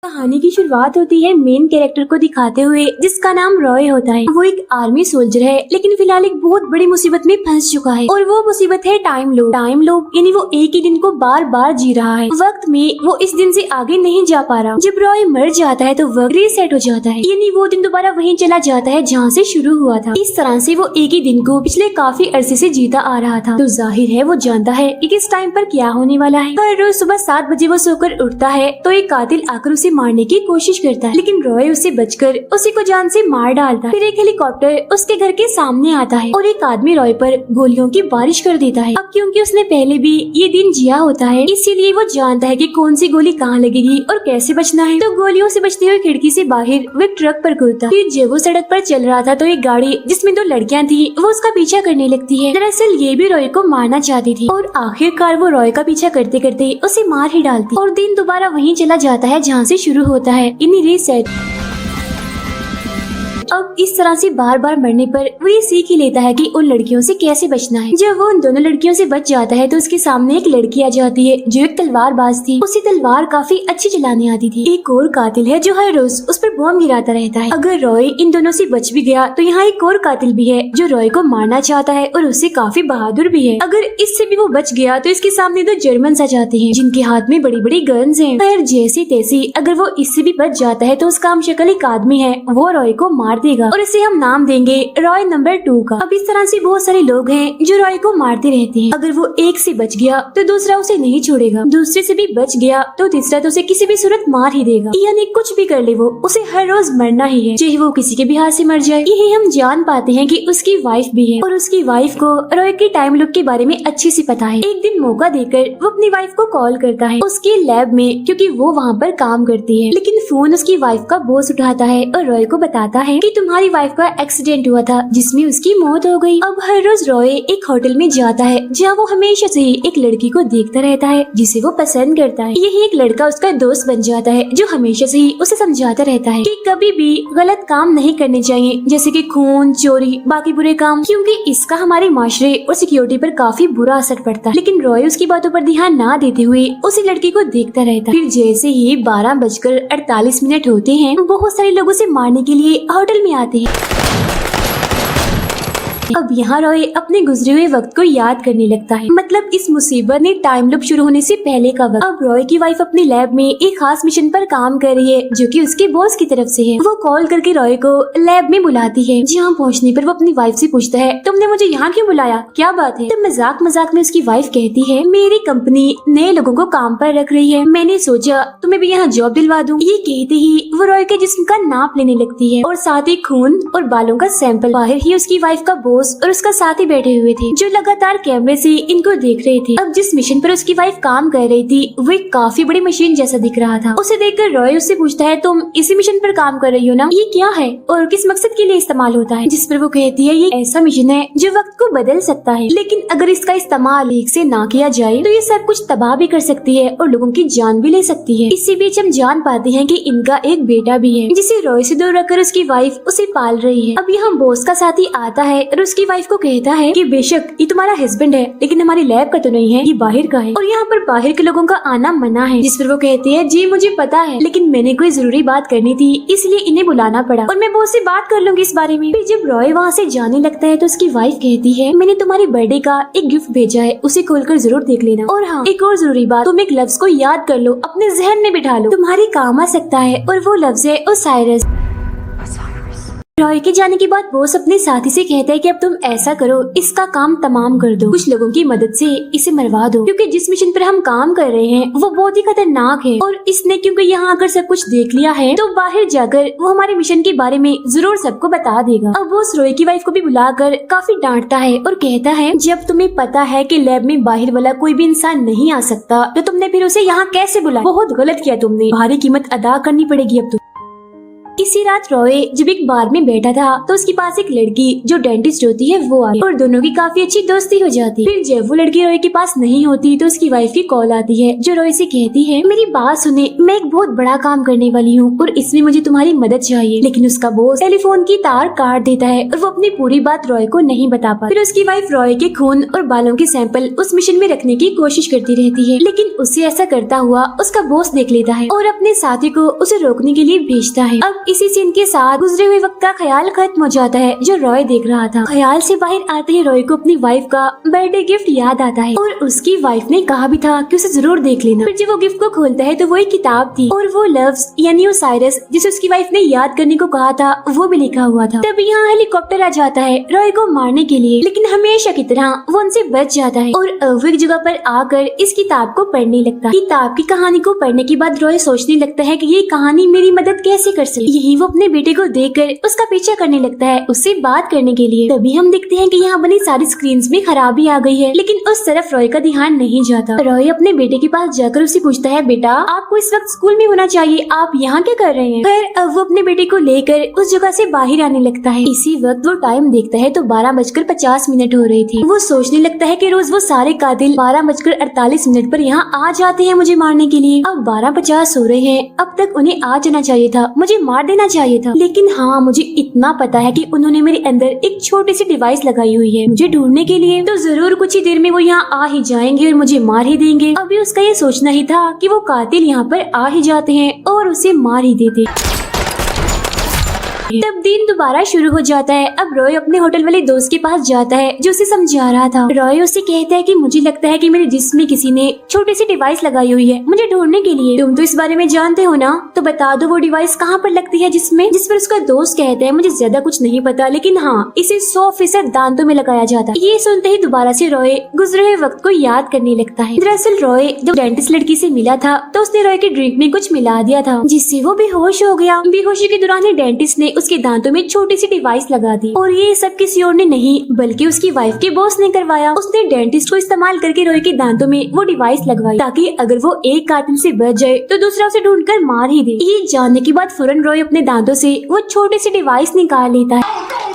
कहानी की शुरुआत होती है मेन कैरेक्टर को दिखाते हुए जिसका नाम रॉय होता है। वो एक आर्मी सोल्जर है लेकिन फिलहाल एक बहुत बड़ी मुसीबत में फंस चुका है और वो मुसीबत है टाइम लूप। टाइम लूप यानी वो एक ही दिन को बार बार जी रहा है। वक्त में वो इस दिन से आगे नहीं जा पा रहा। जब रॉय मर जाता है तो वक्त रीसेट हो जाता है यानी वो दिन दोबारा वहीं चला जाता है जहाँ से शुरू हुआ था। इस तरह से वो एक ही दिन को पिछले काफी अरसे से जीता आ रहा था। तो जाहिर है वो जानता है कि किस टाइम पर क्या होने वाला है। हर रोज सुबह 7 बजे वो सोकर उठता है तो एक कातिल आकर उसे मारने की कोशिश करता है लेकिन रॉय उससे बचकर उसी को जान से मार डालता है। फिर एक हेलीकॉप्टर उसके घर के सामने आता है और एक आदमी रॉय पर गोलियों की बारिश कर देता है। अब क्योंकि उसने पहले भी ये दिन जिया होता है इसीलिए वो जानता है कि कौन सी गोली कहाँ लगेगी और कैसे बचना है। तो गोलियों से बचते हुए खिड़की से बाहर वो एक ट्रक पर कूदता। फिर जब वो सड़क पर चल रहा था तो एक गाड़ी जिसमें 2 लड़कियां थी वो उसका पीछा करने लगती है। दरअसल ये भी रॉय को मारना चाहती थी और आखिरकार वो रॉय का पीछा करते करते उसे मार ही डालती और दिन दोबारा वहीं चला जाता है जहाँ से शुरू होता है यानी रीसेट। अब इस तरह से बार बार मरने पर वो ये सीख ही लेता है कि उन लड़कियों से कैसे बचना है। जब वो उन दोनों लड़कियों से बच जाता है तो उसके सामने एक लड़की आ जाती है जो एक तलवारबाज थी। उसे तलवार काफी अच्छी चलाने आती थी। एक और कातिल है जो हर रोज उस पर बॉम्ब गिराता रहता है। अगर रॉय इन दोनों से बच भी गया तो यहाँ एक और कातिल भी है जो रॉय को मारना चाहता है और उससे काफी बहादुर भी है। अगर इससे भी वो बच गया तो इसके सामने 2 जर्मन आ जाते हैं जिनके हाथ में बड़ी बड़ी गन्स हैं। खैर जैसी तैसी अगर वो इससे भी बच जाता है तो उसका हमशक्ल एक आदमी है वो रॉय को मार देगा और इसे हम नाम देंगे रॉय नंबर 2 का। अब इस तरह से बहुत सारे लोग हैं जो रॉय को मारते रहते हैं। अगर वो एक से बच गया तो दूसरा उसे नहीं छोड़ेगा, दूसरे से भी बच गया तो तीसरा तो उसे किसी भी सूरत मार ही देगा। यानी कुछ भी कर ले वो उसे हर रोज मरना ही है चाहे वो किसी के भी हाथ से मर जाए। यही हम जान पाते हैं कि उसकी वाइफ भी है और उसकी वाइफ को रॉय के टाइम लूप के बारे में अच्छी सी पता है। एक दिन मौका देकर वो अपनी वाइफ को कॉल करता है उसके लैब में क्योंकि वो वहाँ पर काम करती है। लेकिन फोन उसकी वाइफ का बॉस उठाता है और रॉय को बताता है कि तुम्हारी वाइफ का एक्सीडेंट हुआ था जिसमें उसकी मौत हो गई। अब हर रोज रॉय एक होटल में जाता है जहाँ वो हमेशा से एक लड़की को देखता रहता है जिसे वो पसंद करता है। यही एक लड़का उसका दोस्त बन जाता है जो हमेशा से ही उसे समझाता रहता है कि कभी भी गलत काम नहीं करने चाहिए जैसे कि खून, चोरी, बाकी बुरे काम, क्योंकि इसका हमारे माशरे और सिक्योरिटी पर काफी बुरा असर पड़ता है। लेकिन रॉय उसकी बातों पर ध्यान न देते हुए उसी लड़की को देखता रहता है। फिर जैसे ही 12:48 होते हैं बहुत सारे लोग उसे मारने के लिए होटल में आते हैं। अब यहाँ रॉय अपने गुजरे हुए वक्त को याद करने लगता है, मतलब इस मुसीबत ने टाइम लूप शुरू होने से पहले का वक्त। अब रॉय की वाइफ अपने लैब में एक खास मिशन पर काम कर रही है जो कि उसके बॉस की तरफ से है। वो कॉल करके रॉय को लैब में बुलाती है। जहाँ पहुँचने पर वो अपनी वाइफ से पूछता है तुमने मुझे यहाँ क्यों बुलाया, क्या बात है। तो मजाक मजाक में उसकी वाइफ कहती है मेरी कंपनी नए लोगों को काम पर रख रही है, मैंने सोचा तुम्हें भी यहाँ जॉब दिलवा दूँ। ये कहते ही वो रॉय के जिस्म का नाप लेने लगती है और साथ ही खून और बालों का सैंपल। बाहर ही उसकी वाइफ का बॉस और उसका साथी बैठे हुए थे जो लगातार कैमरे से इनको देख रहे थे। अब जिस मिशन पर उसकी वाइफ काम कर रही थी वो एक काफी बड़ी मशीन जैसा दिख रहा था। उसे देखकर रॉय उससे पूछता है तुम इसी मिशन पर काम कर रही हो ना, ये क्या है और किस मकसद के लिए इस्तेमाल होता है। जिस पर वो कहती है ये ऐसा मिशन है जो वक्त को बदल सकता है लेकिन अगर इसका इस्तेमाल ठीक से ना किया जाए तो ये सब कुछ तबाह भी कर सकती है और लोगों की जान भी ले सकती है। इसी बीच हम जान पाते हैं कि इनका एक बेटा भी है जिसे रॉय से दूर रखकर उसकी वाइफ उसे पाल रही है। अब यहाँ बॉस का साथी आता है और उसकी वाइफ को कहता है कि बेशक ये तुम्हारा हस्बैंड है लेकिन हमारी लैब का तो नहीं है, ये बाहर का है और यहाँ पर बाहर के लोगों का आना मना है। जिस पर वो कहती है जी मुझे पता है लेकिन मैंने कोई जरूरी बात करनी थी इसलिए इन्हें बुलाना पड़ा और मैं बॉस से बात कर लूंगी इस बारे में। फिर जब रॉय वहाँ से जाने लगता है तो उसकी वाइफ कहती है मैंने तुम्हारी बर्थडे का एक गिफ्ट भेजा है, उसे खोलकर जरूर देख लेना। और हाँ एक और जरूरी बात, तुम एक लफ्ज को याद कर लो, अपने जहन में बिठा लो, तुम्हारे काम आ सकता है और वो लफ्ज है ओसाइरस। रॉय के जाने के बाद बॉस अपने साथी से कहता है कि अब तुम ऐसा करो इसका काम तमाम कर दो, कुछ लोगों की मदद से इसे मरवा दो क्योंकि जिस मिशन पर हम काम कर रहे हैं वो बहुत ही खतरनाक है और इसने क्योंकि यहाँ आकर सब कुछ देख लिया है तो बाहर जाकर वो हमारे मिशन के बारे में जरूर सबको बता देगा। अब बॉस रॉय की वाइफ को भी बुलाकर काफी डांटता है और कहता है जब तुम्हें पता है कि लैब में बाहर वाला कोई भी इंसान नहीं आ सकता तो तुमने फिर उसे यहाँ कैसे बुलाया, बहुत गलत किया तुमने, भारी कीमत अदा करनी पड़ेगी अब तुम। इसी रात रॉय जब एक बार में बैठा था तो उसके पास एक लड़की जो डेंटिस्ट होती है वो आई और दोनों की काफी अच्छी दोस्ती हो जाती। फिर जब वो लड़की रॉय के पास नहीं होती तो उसकी वाइफ की कॉल आती है जो रॉय से कहती है, मेरी बात सुने, मैं एक बहुत बड़ा काम करने वाली हूँ और इसमें मुझे तुम्हारी मदद चाहिए। लेकिन उसका बॉस टेलीफोन की तार काट देता है और वो अपनी पूरी बात रॉय को नहीं बता पाता। फिर उसकी वाइफ रॉय के खून और बालों के सैंपल उस मिशन में रखने की कोशिश करती रहती है, लेकिन उसे ऐसा करता हुआ उसका बॉस देख लेता है और अपने साथी को उसे रोकने के लिए भेजता है। अब इसी सीन के साथ गुजरे हुए वक्त का ख्याल खत्म हो जाता है जो रॉय देख रहा था। ख्याल से बाहर आते ही रॉय को अपनी वाइफ का बर्थडे गिफ्ट याद आता है और उसकी वाइफ ने कहा भी था कि उसे जरूर देख लेना। फिर जब वो गिफ्ट को खोलता है तो वो एक किताब थी और वो लव्स यानी ओसाइरस जिसे उसकी वाइफ ने याद करने को कहा था वो भी लिखा हुआ था। तब यहाँ हेलीकॉप्टर आ जाता है रॉय को मारने के लिए, लेकिन हमेशा की तरह वो उनसे बच जाता है और एक जगह पर आकर इस किताब को पढ़ने लगता है। किताब की कहानी को पढ़ने के बाद रॉय सोचने लगता है कि ये कहानी मेरी मदद कैसे कर सकती। यही वो अपने बेटे को देखकर उसका पीछा करने लगता है उससे बात करने के लिए। तभी हम देखते हैं कि यहाँ बनी सारी स्क्रीन्स में खराबी आ गई है, लेकिन उस तरफ रॉय का ध्यान नहीं जाता। रॉय अपने बेटे के पास जाकर उसे पूछता है, बेटा आपको इस वक्त स्कूल में होना चाहिए, आप यहाँ क्या कर रहे हैं। फिर वो अपने बेटे को लेकर उस जगह से बाहर आने लगता है। इसी वक्त वो टाइम देखता है तो 12:50 हो रही थी। वो सोचने लगता है कि रोज वो सारे कातिल 12:48 पर यहाँ आ जाते हैं मुझे मारने के लिए। अब 12:50 हो रहे हैं, अब तक उन्हें आ जाना चाहिए था, मुझे मार देना चाहिए था। लेकिन हाँ, मुझे इतना पता है कि उन्होंने मेरे अंदर एक छोटी सी डिवाइस लगाई हुई है मुझे ढूंढने के लिए, तो जरूर कुछ ही देर में वो यहाँ आ ही जाएंगे और मुझे मार ही देंगे। अभी उसका ये सोचना ही था कि वो कातिल यहाँ पर आ ही जाते हैं और उसे मार ही देते। तब दिन दोबारा शुरू हो जाता है। अब रॉय अपने होटल वाले दोस्त के पास जाता है जो उसे समझा रहा था। रॉय उसे कहता है कि मुझे लगता है कि मेरे जिस्म में किसी ने छोटी सी डिवाइस लगाई हुई है मुझे ढूंढने के लिए। तुम तो इस बारे में जानते हो ना, तो बता दो वो डिवाइस कहाँ पर लगती है जिसमें। जिस पर उसका दोस्त कहता है, मुझे ज्यादा कुछ नहीं पता, लेकिन हाँ इसे 100% दांतों में लगाया जाता है। ये सुनते ही दोबारा से रॉय गुजरे हुए वक्त को याद करने लगता है। दरअसल रॉय जब डेंटिस्ट लड़की से मिला था तो उसने रॉय के ड्रिंक में कुछ मिला दिया था जिससे वो बेहोश हो गया। बेहोशी के दौरान ही डेंटिस्ट ने उसके दांतों में छोटी सी डिवाइस लगा दी और ये सब किसी और ने नहीं बल्कि उसकी वाइफ के बॉस ने करवाया। उसने डेंटिस्ट को इस्तेमाल करके रॉय के दांतों में वो डिवाइस लगवाई ताकि अगर वो एक कातिल से बच जाए तो दूसरा उसे ढूंढकर मार ही दे। ये जानने के बाद फौरन रॉय अपने दांतों से वो छोटी सी डिवाइस निकाल लेता है।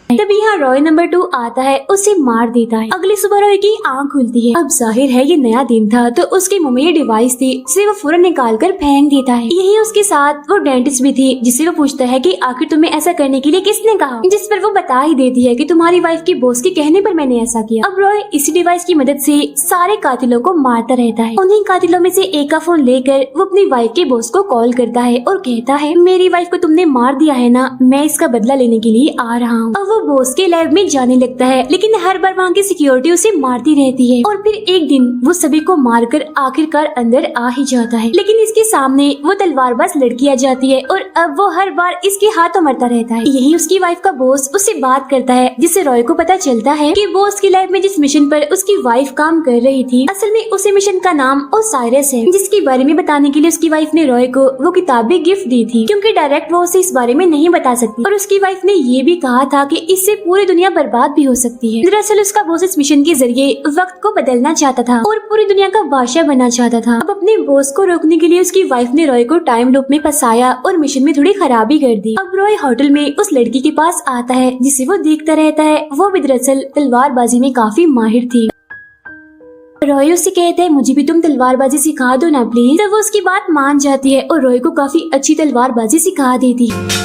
तभी यहाँ रॉय नंबर 2 आता है, उसे मार देता है। अगली सुबह रॉय की आंख खुलती है। अब जाहिर है ये नया दिन था तो उसके मुंह में ये डिवाइस थी जिसे वो फौरन निकाल कर फेंक देता है। यही उसके साथ वो डेंटिस्ट भी थी जिससे वो पूछता है कि आखिर तुम्हें ऐसा करने के लिए किसने कहा, जिस पर वो बता ही देती है कि तुम्हारी वाइफ के बॉस के कहने पर मैंने ऐसा किया। अब रॉय इसी डिवाइस की मदद से सारे कातिलों को मारता रहता है। उन्हीं कातिलों में से एक का फोन लेकर वो अपनी वाइफ के बॉस को कॉल करता है और कहता है, मेरी वाइफ को तुमने मार दिया है ना, मैं इसका बदला लेने के लिए आ रहा हूँ। अब वो बॉस के लैब में जाने लगता है, लेकिन हर बार वहाँ की सिक्योरिटी उसे मारती रहती है और फिर एक दिन वो सभी को मारकर आखिरकार अंदर आ ही जाता है। लेकिन इसके सामने वो तलवारबाज लड़की आ जाती है और अब वो हर बार इसके हाथों मरता रहता है। यही उसकी वाइफ का बॉस उससे बात करता है जिससे रॉय को पता चलता है कि बॉस की लैब में जिस मिशन पर उसकी वाइफ काम कर रही थी असल में उसी मिशन का नाम ओसाइरस है, जिसके बारे में बताने के लिए उसकी वाइफ ने रॉय को वो किताब भी गिफ्ट दी थी क्योंकि डायरेक्ट वो उसे इस बारे में नहीं बता सकती। और उसकी वाइफ ने ये भी कहा था कि इससे पूरी दुनिया बर्बाद भी हो सकती है। दरअसल उसका बॉस इस मिशन के जरिए वक्त को बदलना चाहता था और पूरी दुनिया का बादशाह बनना चाहता था। अब अपने बॉस को रोकने के लिए उसकी वाइफ ने रॉय को टाइम लूप में फंसाया और मिशन में थोड़ी खराबी कर दी। अब रॉय होटल में उस लड़की के पास आता है जिसे वो देखता रहता है। वो भी दरअसल तलवारबाजी में काफी माहिर थी। रॉय उससे कहता है, मुझे भी तुम तलवारबाजी सिखा दो ना प्लीज। तब वो उसकी बात मान जाती है और रॉय को काफी अच्छी तलवारबाजी सिखा देती है।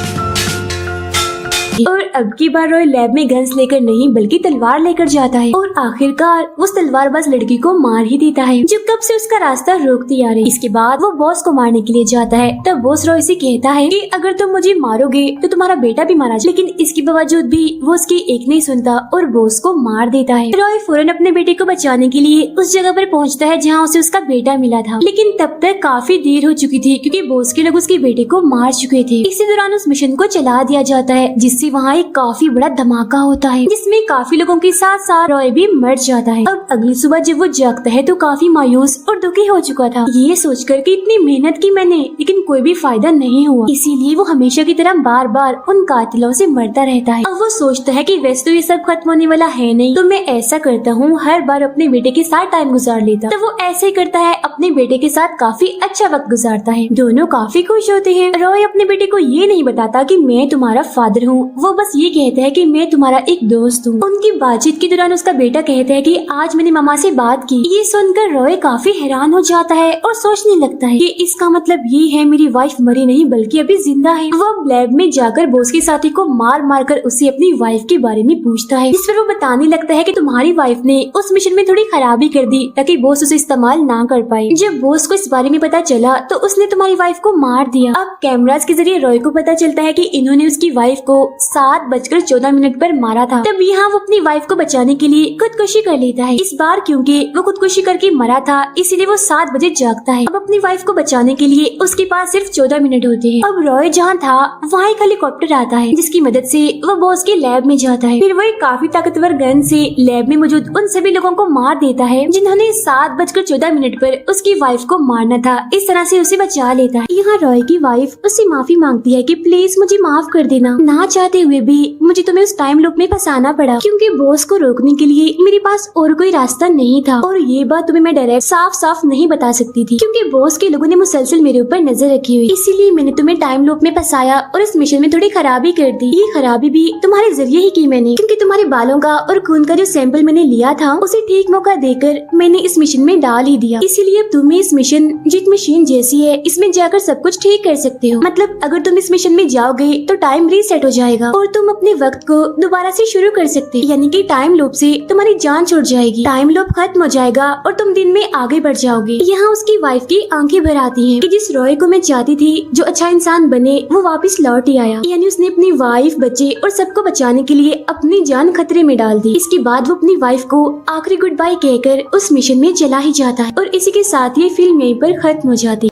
और अब की बार रॉय लैब में गन्स लेकर नहीं बल्कि तलवार लेकर जाता है और आखिरकार उस तलवारबाज लड़की को मार ही देता है जो कब से उसका रास्ता रोकती आ रही। इसके बाद वो बॉस को मारने के लिए जाता है। तब बॉस रॉय से कहता है कि अगर तुम मुझे मारोगे तो तुम्हारा बेटा भी मारा जाए, लेकिन इसके बावजूद भी वो उसकी एक नहीं सुनता और बॉस को मार देता है। रॉय फौरन अपने बेटे को बचाने के लिए उस जगह पर पहुँचता है जहाँ उसे उसका बेटा मिला था, लेकिन तब तक काफी देर हो चुकी थी क्योंकि बॉस के लोग उसके बेटे को मार चुके थे। इसी दौरान उस मिशन को चला दिया जाता है जिससे वहाँ एक काफी बड़ा धमाका होता है जिसमें काफी लोगों के साथ साथ रॉय भी मर जाता है। अब अगली सुबह जब वो जागता है तो काफी मायूस और दुखी हो चुका था, ये सोचकर कि इतनी मेहनत की मैंने लेकिन कोई भी फायदा नहीं हुआ, इसीलिए वो हमेशा की तरह बार बार उन कातिलों से मरता रहता है। अब वो सोचता है कि वैसे तो ये सब खत्म होने वाला है नहीं, तो मैं ऐसा करता हूँ हर बार अपने बेटे के साथ टाइम गुजार लेता। तो वो ऐसे ही करता है, अपने बेटे के साथ काफी अच्छा वक्त गुजारता है। दोनों काफी खुश होते हैं। रॉय अपने बेटे को ये नहीं बताता कि मैं तुम्हारा फादर हूँ, वो बस ये कहता है कि मैं तुम्हारा एक दोस्त हूँ। उनकी बातचीत के दौरान उसका बेटा कहता है कि आज मैंने मामा से बात की। ये सुनकर रॉय काफी हैरान हो जाता है और सोचने लगता है कि इसका मतलब ये है मेरी वाइफ मरी नहीं बल्कि अभी जिंदा है। वो लैब में जाकर बॉस के साथी को मार मार कर उससे अपनी वाइफ के बारे में पूछता है, जिस पर वो बताने लगता है कि तुम्हारी वाइफ ने उस मिशन में थोड़ी खराबी कर दी ताकि बॉस उसे इस्तेमाल ना कर पाए। जब बॉस को इस बारे में पता चला तो उसने तुम्हारी वाइफ को मार दिया। अब कैमरास के जरिए रॉय को पता चलता है कि इन्होंने उसकी वाइफ को 7:14 पर मारा था। तब यहाँ वो अपनी वाइफ को बचाने के लिए खुदकुशी कर लेता है। इस बार क्योंकि वो खुदकुशी करके मरा था इसीलिए वो 7 बजे जागता है। अब अपनी वाइफ को बचाने के लिए उसके पास सिर्फ 14 मिनट होते हैं। अब रॉय जहाँ था वहाँ एक हेलीकॉप्टर आता है जिसकी मदद से वो बॉस के लैब में जाता है। फिर वो एक काफी ताकतवर गन से लैब में मौजूद उन सभी लोगों को मार देता है जिन्होंने 7:14 पर उसकी वाइफ को मारना था। इस तरह से उसे बचा लेता है। यहाँ रॉय की वाइफ उससे माफी मांगती है कि प्लीज मुझे माफ कर देना, ना चाहते हुए भी मुझे तुम्हें उस टाइम लूप में फंसाना पड़ा क्योंकि बॉस को रोकने के लिए मेरे पास और कोई रास्ता नहीं था। और ये बात तुम्हें मैं डायरेक्ट साफ साफ नहीं बता सकती थी क्योंकि बॉस के लोगों ने मुसलसल मेरे ऊपर नजर रखी हुई, इसीलिए मैंने तुम्हें टाइम लूप में फंसाया और इस मिशन में थोड़ी खराबी कर दी। ये खराबी भी तुम्हारे जरिए ही की मैंने, क्योंकि तुम्हारे बालों का और खून का जो सैंपल मैंने लिया था उसे ठीक मौका देकर मैंने इस मिशन में डाल ही दिया। इसीलिए अब तुम्हें इस मिशन जो एक मशीन जैसी है इसमें जाकर सब कुछ ठीक कर सकते हो। मतलब अगर तुम इस मिशन में जाओगे तो टाइम रीसेट हो जाएगा और तुम अपने वक्त को दोबारा से शुरू कर सकते हो, यानी कि टाइम लूप से तुम्हारी जान छूट जाएगी, टाइम लूप खत्म हो जाएगा और तुम दिन में आगे बढ़ जाओगे। यहाँ उसकी वाइफ की आंखें भर आती हैं कि जिस रॉय को मैं चाहती थी जो अच्छा इंसान बने वो वापस लौट ही आया, यानी उसने अपनी वाइफ, बच्चे और सबको बचाने के लिए अपनी जान खतरे में डाल दी। इसके बाद वो अपनी वाइफ को आखिरी गुड बाय कहकर उस मिशन में चला ही जाता है और इसी के साथ ये फिल्म यहीं पर खत्म हो जाती है।